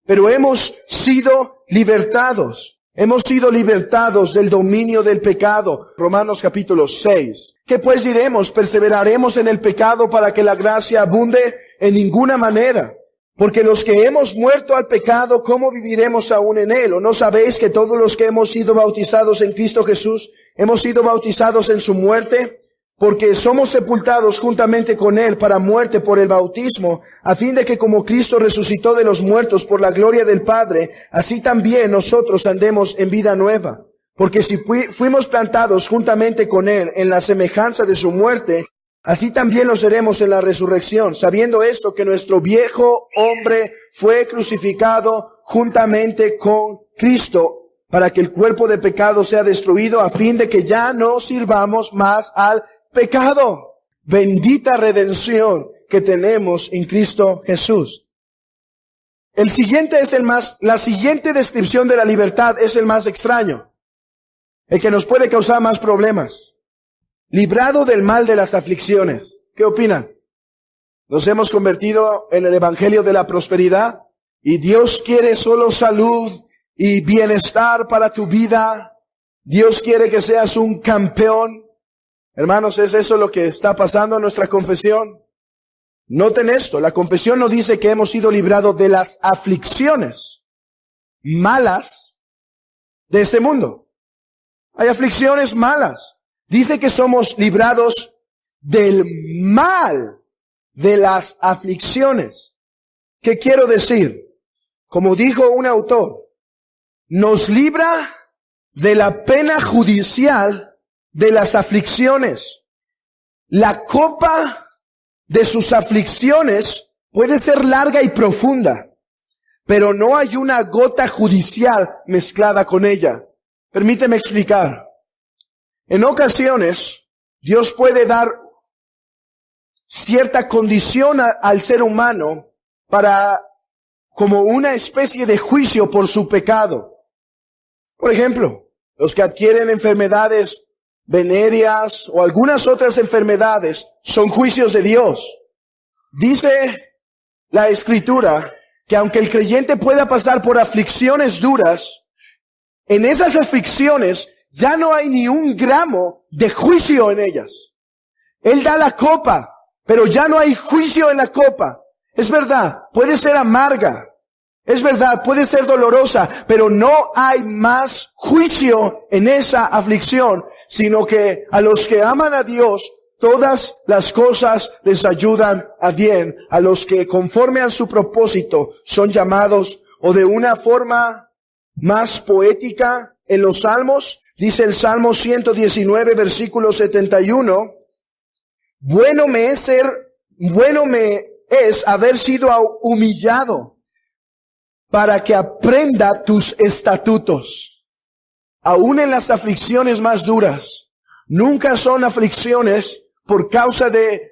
pero hemos sido libertados. Hemos sido libertados del dominio del pecado. Romanos capítulo 6. ¿Qué pues diremos? ¿Perseveraremos en el pecado para que la gracia abunde? En ninguna manera. Porque los que hemos muerto al pecado, ¿cómo viviremos aún en él? ¿O no sabéis que todos los que hemos sido bautizados en Cristo Jesús, hemos sido bautizados en su muerte? Porque somos sepultados juntamente con él para muerte por el bautismo, a fin de que como Cristo resucitó de los muertos por la gloria del Padre, así también nosotros andemos en vida nueva. Porque si fuimos plantados juntamente con él en la semejanza de su muerte, así también lo seremos en la resurrección, sabiendo esto, que nuestro viejo hombre fue crucificado juntamente con Cristo, para que el cuerpo de pecado sea destruido, a fin de que ya no sirvamos más al pecado. Bendita redención que tenemos en Cristo Jesús. La siguiente descripción de la libertad es el más extraño, el que nos puede causar más problemas. Librado del mal de las aflicciones. ¿Qué opinan? Nos hemos convertido en el evangelio de la prosperidad y Dios quiere solo salud y bienestar para tu vida. Dios quiere que seas un campeón. Hermanos, ¿es eso lo que está pasando en nuestra confesión? Noten esto, la confesión no dice que hemos sido librados de las aflicciones malas de este mundo. Hay aflicciones malas. Dice que somos librados del mal de las aflicciones. ¿Qué quiero decir? Como dijo un autor, nos libra de la pena judicial de las aflicciones. La copa de sus aflicciones puede ser larga y profunda, pero no hay una gota judicial mezclada con ella. Permíteme explicar. En ocasiones, Dios puede dar cierta condición al ser humano como una especie de juicio por su pecado. Por ejemplo, los que adquieren enfermedades venéreas o algunas otras enfermedades son juicios de Dios. Dice la Escritura que aunque el creyente pueda pasar por aflicciones duras, en esas aflicciones ya no hay ni un gramo de juicio en ellas. Él da la copa, pero ya no hay juicio en la copa. Es verdad, puede ser amarga. Es verdad, puede ser dolorosa, pero no hay más juicio en esa aflicción, sino que a los que aman a Dios, todas las cosas les ayudan a bien. A los que conforme a su propósito son llamados, o de una forma más poética, en los Salmos, dice el Salmo 119, versículo 71, bueno me es haber sido humillado, para que aprenda tus estatutos. Aún en las aflicciones más duras, nunca son aflicciones por causa de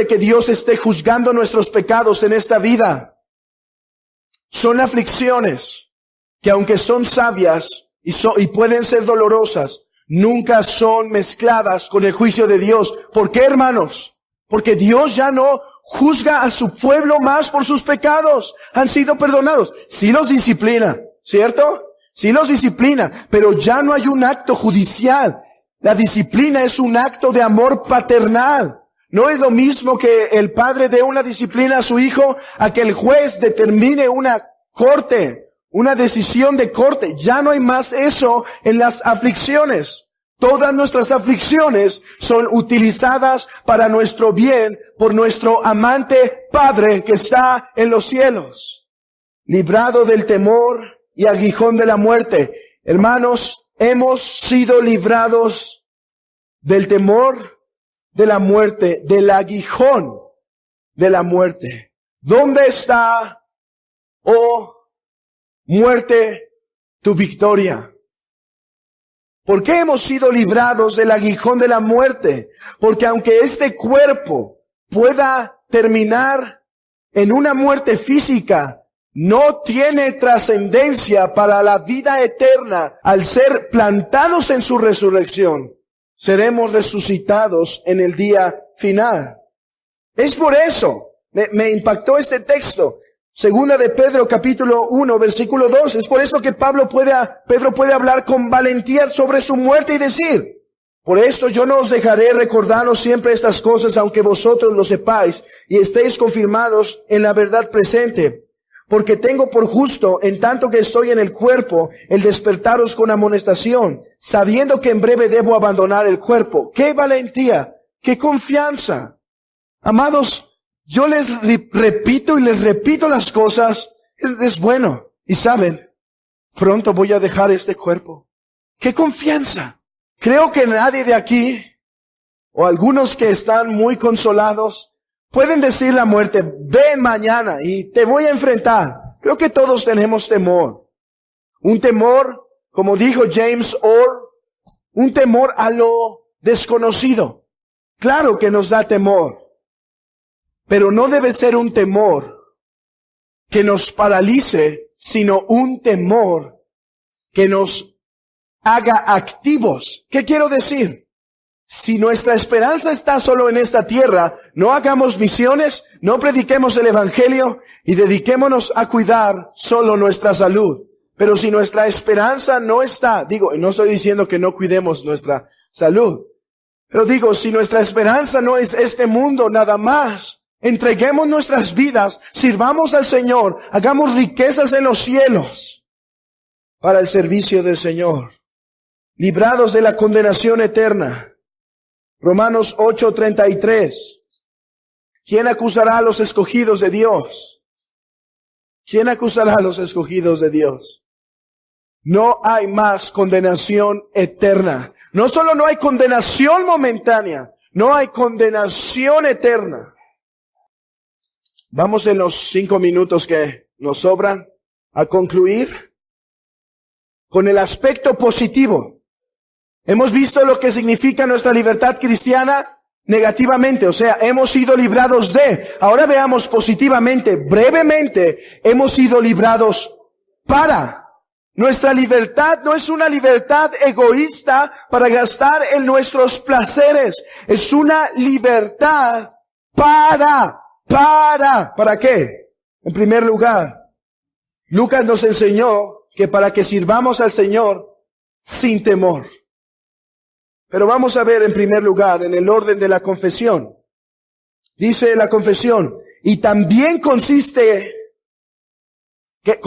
que Dios esté juzgando nuestros pecados en esta vida. Son aflicciones que aunque son sabias y pueden ser dolorosas, nunca son mezcladas con el juicio de Dios. ¿Por qué, hermanos? Porque Dios ya no juzga a su pueblo más por sus pecados. Han sido perdonados. Sí los disciplina, ¿cierto? Sí los disciplina, pero ya no hay un acto judicial. La disciplina es un acto de amor paternal. No es lo mismo que el padre dé una disciplina a su hijo a que el juez determine una decisión de corte. Ya no hay más eso en las aflicciones. Todas nuestras aflicciones son utilizadas para nuestro bien por nuestro amante Padre que está en los cielos. Librado del temor y aguijón de la muerte. Hermanos, hemos sido librados del temor de la muerte, del aguijón de la muerte. ¿Dónde está, oh muerte, tu victoria? ¿Por qué hemos sido librados del aguijón de la muerte? Porque aunque este cuerpo pueda terminar en una muerte física, no tiene trascendencia para la vida eterna. Al ser plantados en su resurrección, seremos resucitados en el día final. Es por eso, me impactó este texto. Segunda de Pedro, capítulo 1, versículo 2. Es por eso que Pedro puede hablar con valentía sobre su muerte y decir: por esto yo no os dejaré recordaros siempre estas cosas, aunque vosotros lo sepáis y estéis confirmados en la verdad presente. Porque tengo por justo, en tanto que estoy en el cuerpo, el despertaros con amonestación, sabiendo que en breve debo abandonar el cuerpo. ¡Qué valentía! ¡Qué confianza! Amados, yo les repito y les repito las cosas. Es bueno. Y saben, pronto voy a dejar este cuerpo. ¡Qué confianza! Creo que nadie de aquí, o algunos que están muy consolados, pueden decirle a la muerte: ven mañana y te voy a enfrentar. Creo que todos tenemos temor. Un temor, como dijo James Orr, un temor a lo desconocido. Claro que nos da temor, pero no debe ser un temor que nos paralice, sino un temor que nos haga activos. ¿Qué quiero decir? Si nuestra esperanza está solo en esta tierra, no hagamos misiones, no prediquemos el evangelio y dediquémonos a cuidar solo nuestra salud. Pero si nuestra esperanza no está, no estoy diciendo que no cuidemos nuestra salud, pero si nuestra esperanza no es este mundo nada más, entreguemos nuestras vidas, sirvamos al Señor, hagamos riquezas en los cielos para el servicio del Señor. Librados de la condenación eterna. Romanos 8:33. ¿Quién acusará a los escogidos de Dios? ¿Quién acusará a los escogidos de Dios? No hay más condenación eterna. No solo no hay condenación momentánea, no hay condenación eterna. Vamos en los 5 minutos que nos sobran a concluir con el aspecto positivo. Hemos visto lo que significa nuestra libertad cristiana negativamente, o sea, hemos sido librados de. Ahora veamos positivamente, brevemente, hemos sido librados para. Nuestra libertad no es una libertad egoísta para gastar en nuestros placeres. Es una libertad ¿para qué? En primer lugar, Lucas nos enseñó que para que sirvamos al Señor sin temor. Pero vamos a ver en primer lugar, en el orden de la confesión. Dice la confesión, y también consiste ¿qué?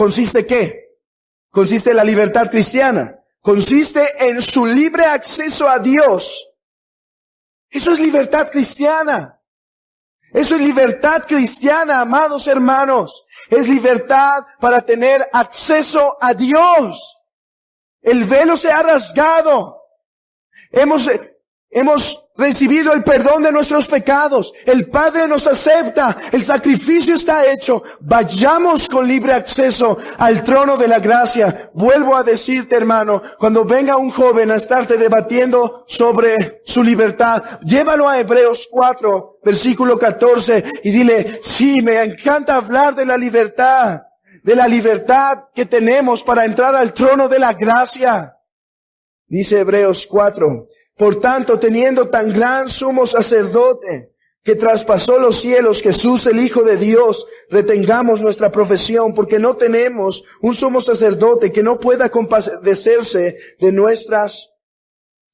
Consiste en la libertad cristiana. Consiste en su libre acceso a Dios. Eso es libertad cristiana. Eso es libertad cristiana, amados hermanos. Es libertad para tener acceso a Dios. El velo se ha rasgado. Hemos recibido el perdón de nuestros pecados. El Padre nos acepta. El sacrificio está hecho. Vayamos con libre acceso al trono de la gracia. Vuelvo a decirte, hermano, cuando venga un joven a estarte debatiendo sobre su libertad, llévalo a Hebreos 4, versículo 14, y dile: sí, me encanta hablar de la libertad que tenemos para entrar al trono de la gracia. Dice Hebreos 4, por tanto, teniendo tan gran sumo sacerdote que traspasó los cielos, Jesús el Hijo de Dios, retengamos nuestra profesión, porque no tenemos un sumo sacerdote que no pueda compadecerse de nuestras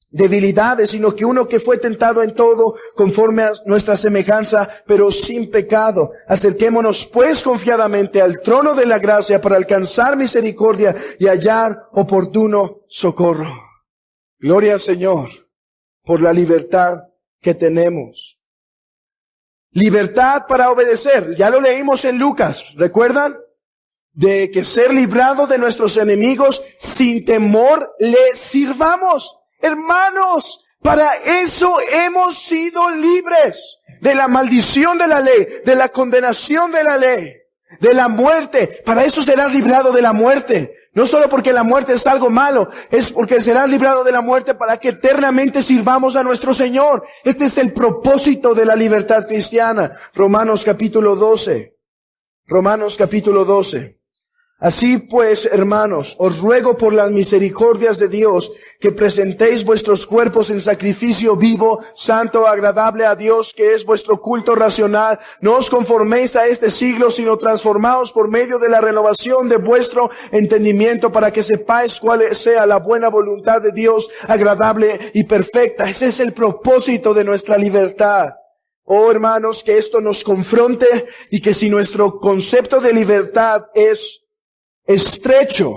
debilidades, sino que uno que fue tentado en todo conforme a nuestra semejanza, pero sin pecado. Acerquémonos pues confiadamente al trono de la gracia para alcanzar misericordia y hallar oportuno socorro. Gloria al Señor por la libertad que tenemos. Libertad para obedecer. Ya lo leímos en Lucas, ¿recuerdan? De que ser librado de nuestros enemigos sin temor le sirvamos. Hermanos, para eso hemos sido libres de la maldición de la ley, de la condenación de la ley, de la muerte. Para eso serás librado de la muerte. No solo porque la muerte es algo malo, es porque serás librado de la muerte para que eternamente sirvamos a nuestro Señor. Este es el propósito de la libertad cristiana. Romanos capítulo 12. Así pues, hermanos, os ruego por las misericordias de Dios que presentéis vuestros cuerpos en sacrificio vivo, santo, agradable a Dios, que es vuestro culto racional. No os conforméis a este siglo, sino transformaos por medio de la renovación de vuestro entendimiento, para que sepáis cuál sea la buena voluntad de Dios, agradable y perfecta. Ese es el propósito de nuestra libertad. Oh, hermanos, que esto nos confronte y que si nuestro concepto de libertad es estrecho,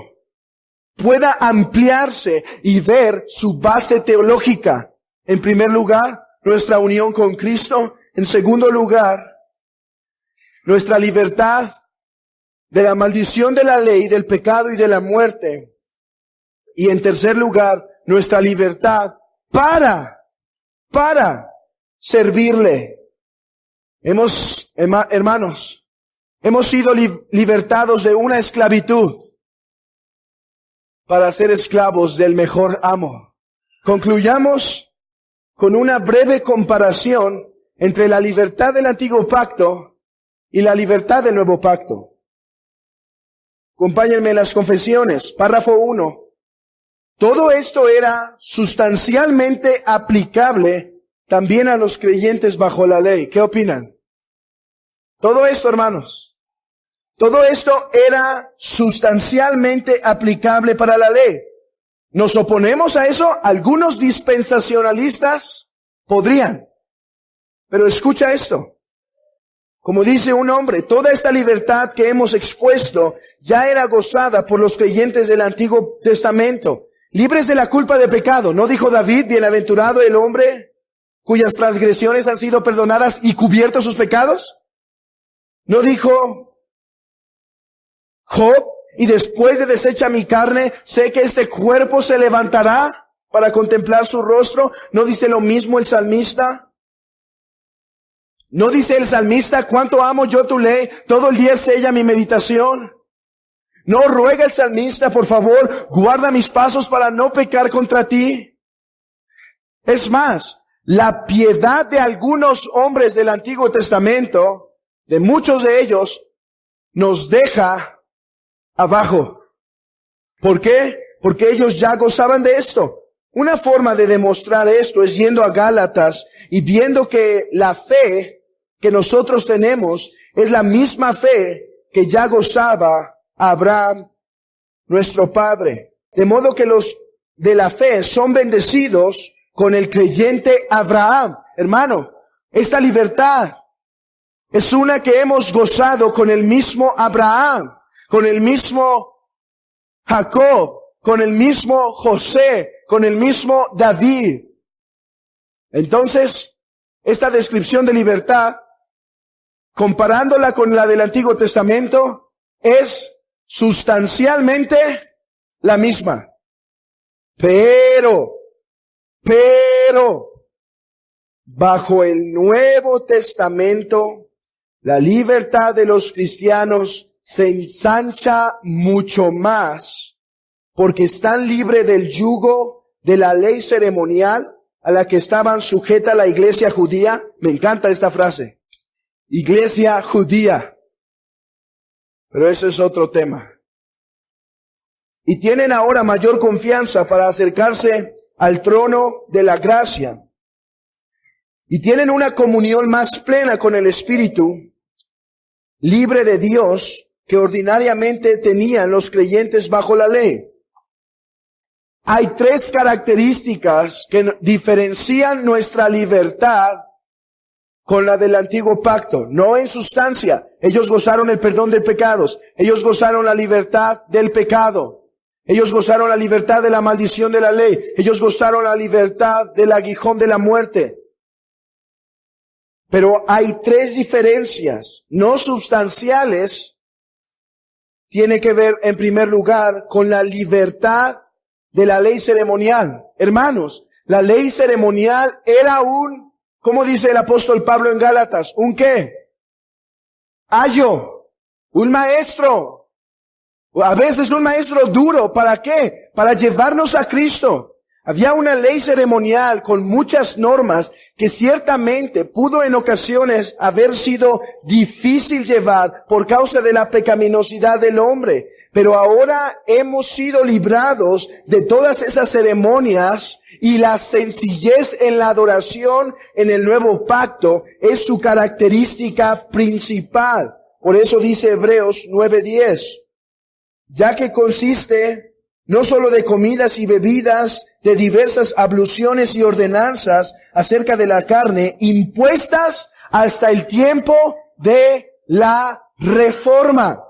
pueda ampliarse y ver su base teológica. En primer lugar, nuestra unión con Cristo. En segundo lugar, nuestra libertad de la maldición de la ley, del pecado y de la muerte. Y en tercer lugar, nuestra libertad para servirle. Hermanos, hemos sido libertados de una esclavitud para ser esclavos del mejor amo. Concluyamos con una breve comparación entre la libertad del antiguo pacto y la libertad del nuevo pacto. Acompáñenme en las confesiones. Párrafo 1. Todo esto era sustancialmente aplicable también a los creyentes bajo la ley. ¿Qué opinan? Todo esto, hermanos, todo esto era sustancialmente aplicable para la ley. ¿Nos oponemos a eso? Algunos dispensacionalistas podrían. Pero escucha esto. Como dice un hombre, toda esta libertad que hemos expuesto ya era gozada por los creyentes del Antiguo Testamento, libres de la culpa de pecado. ¿No dijo David, bienaventurado el hombre cuyas transgresiones han sido perdonadas y cubiertos sus pecados? ¿No dijo Job, y después de deshecha mi carne, sé que este cuerpo se levantará para contemplar su rostro? ¿No dice lo mismo el salmista? ¿No dice el salmista, cuánto amo yo tu ley, todo el día es ella mi meditación? ¿No ruega el salmista, por favor, guarda mis pasos para no pecar contra ti? Es más, la piedad de algunos hombres del Antiguo Testamento, de muchos de ellos, nos deja abajo. ¿Por qué? Porque ellos ya gozaban de esto. Una forma de demostrar esto es yendo a Gálatas y viendo que la fe que nosotros tenemos es la misma fe que ya gozaba Abraham, nuestro padre. De modo que los de la fe son bendecidos con el creyente Abraham. Hermano, esta libertad es una que hemos gozado con el mismo Abraham, con el mismo Jacob, con el mismo José, con el mismo David. Entonces, esta descripción de libertad, comparándola con la del Antiguo Testamento, es sustancialmente la misma. Pero, bajo el Nuevo Testamento, la libertad de los cristianos se ensancha mucho más porque están libres del yugo de la ley ceremonial a la que estaban sujeta la iglesia judía. Me encanta esta frase. Iglesia judía. Pero ese es otro tema. Y tienen ahora mayor confianza para acercarse al trono de la gracia. Y tienen una comunión más plena con el Espíritu, libre de Dios, que ordinariamente tenían los creyentes bajo la ley. Hay tres características que diferencian nuestra libertad con la del antiguo pacto. No en sustancia. Ellos gozaron el perdón de pecados. Ellos gozaron la libertad del pecado. Ellos gozaron la libertad de la maldición de la ley. Ellos gozaron la libertad del aguijón de la muerte. Pero hay tres diferencias no sustanciales. Tiene que ver, en primer lugar, con la libertad de la ley ceremonial. Hermanos, la ley ceremonial era ¿cómo dice el apóstol Pablo en Gálatas? ¿Un qué? Ayo, un maestro. A veces un maestro duro. ¿Para qué? Para llevarnos a Cristo. Había una ley ceremonial con muchas normas que ciertamente pudo en ocasiones haber sido difícil llevar por causa de la pecaminosidad del hombre. Pero ahora hemos sido librados de todas esas ceremonias y la sencillez en la adoración en el nuevo pacto es su característica principal. Por eso dice Hebreos 9:10, ya que consiste no solo de comidas y bebidas, de diversas abluciones y ordenanzas acerca de la carne, impuestas hasta el tiempo de la reforma.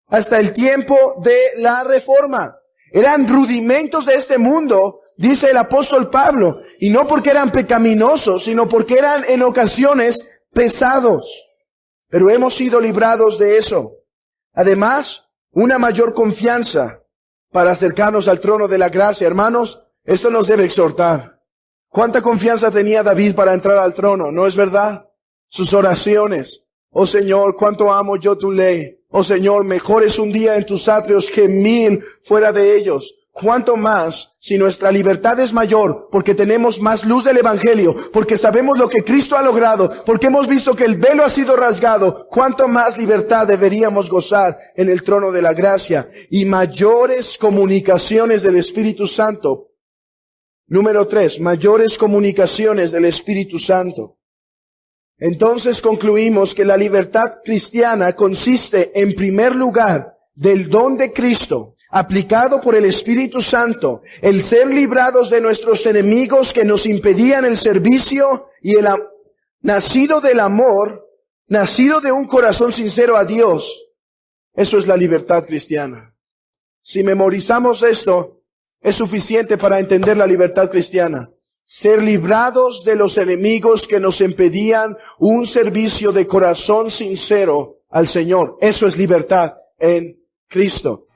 Hasta el tiempo de la reforma. Eran rudimentos de este mundo, dice el apóstol Pablo, y no porque eran pecaminosos, sino porque eran en ocasiones pesados. Pero hemos sido librados de eso. Además, una mayor confianza para acercarnos al trono de la gracia. Hermanos, esto nos debe exhortar. ¿Cuánta confianza tenía David para entrar al trono? ¿No es verdad? Sus oraciones. Oh Señor, cuánto amo yo tu ley. Oh Señor, mejor es un día en tus atrios que 1000 fuera de ellos. ¿Cuánto más si nuestra libertad es mayor porque tenemos más luz del Evangelio, porque sabemos lo que Cristo ha logrado, porque hemos visto que el velo ha sido rasgado? ¿Cuánto más libertad deberíamos gozar en el trono de la gracia? Y mayores comunicaciones del Espíritu Santo. Número 3, mayores comunicaciones del Espíritu Santo. Entonces concluimos que la libertad cristiana consiste en primer lugar del don de Cristo, aplicado por el Espíritu Santo, el ser librados de nuestros enemigos que nos impedían el servicio y el nacido del amor, nacido de un corazón sincero a Dios. Eso es la libertad cristiana. Si memorizamos esto, es suficiente para entender la libertad cristiana. Ser librados de los enemigos que nos impedían un servicio de corazón sincero al Señor. Eso es libertad en Cristo.